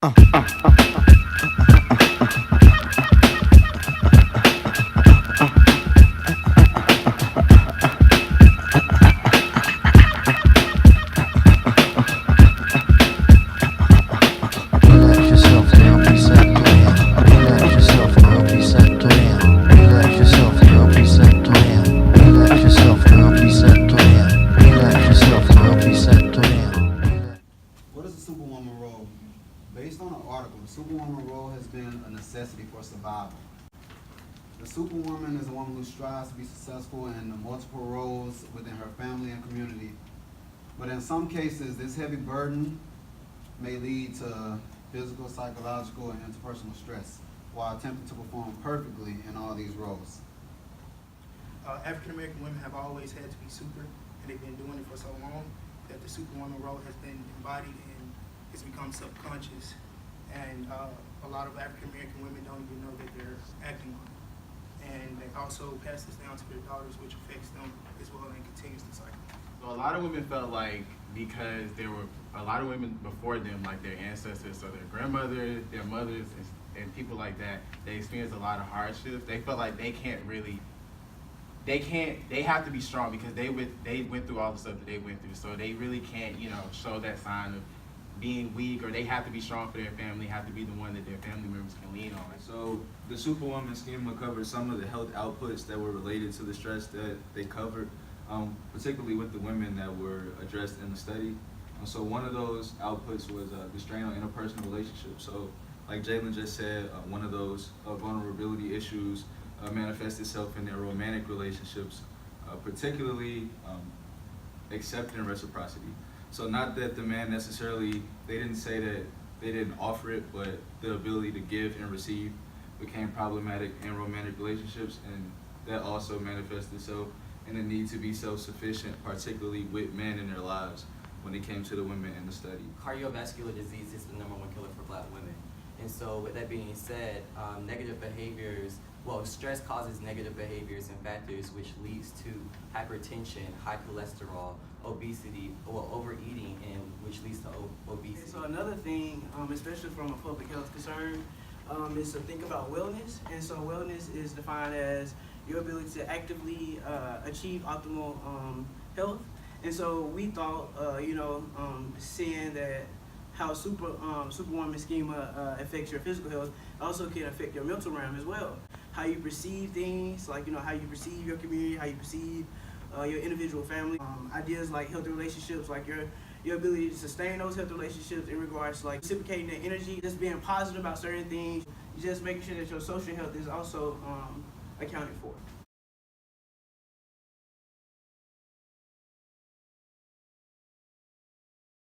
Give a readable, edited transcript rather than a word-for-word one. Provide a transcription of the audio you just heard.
What is the Superwoman role? Based on an article, the Superwoman role has been a necessity for survival. The Superwoman is a woman who strives to be successful in the multiple roles within her family and community. But in some cases, this heavy burden may lead to physical, psychological, and interpersonal stress while attempting to perform perfectly in all these roles. African American women have always had to be super, and they've been doing it for so long that the Superwoman role has been embodied and it's become subconscious. And a lot of African American women don't even know that they're acting on it. And they also pass this down to their daughters, which affects them as well and continues the cycle. So a lot of women felt like because there were a lot of women before them, like their ancestors, so their grandmothers, their mothers, and people like that, they experienced a lot of hardships. They felt like they have to be strong because they went through all the stuff that they went through. So they really can't, show that sign of being weak, or they have to be strong for their family, have to be the one that their family members can lean on. So the Superwoman schema covered some of the health outputs that were related to the stress that they covered, particularly with the women that were addressed in the study. So one of those outputs was the strain on interpersonal relationships. So like Jalen just said, one of those vulnerability issues manifests itself in their romantic relationships, particularly accepting reciprocity. So not that the man necessarily, they didn't say that they didn't offer it, but the ability to give and receive became problematic in romantic relationships, and that also manifested itself in the need to be self-sufficient, particularly with men in their lives when it came to the women in the study. Cardiovascular disease is the #1 killer for Black women. And so with that being said, negative behaviors, stress causes negative behaviors and factors, which leads to hypertension, high cholesterol, obesity, overeating, and which leads to obesity. So another thing, especially from a public health concern, is to think about wellness. And so wellness is defined as your ability to actively achieve optimal health. And so we thought, seeing that how Superwoman schema affects your physical health also can affect your mental realm as well. How you perceive things, like how you perceive your community, how you perceive your individual family. Ideas like healthy relationships, like your ability to sustain those healthy relationships in regards to like reciprocating that energy, just being positive about certain things, just making sure that your social health is also accounted for.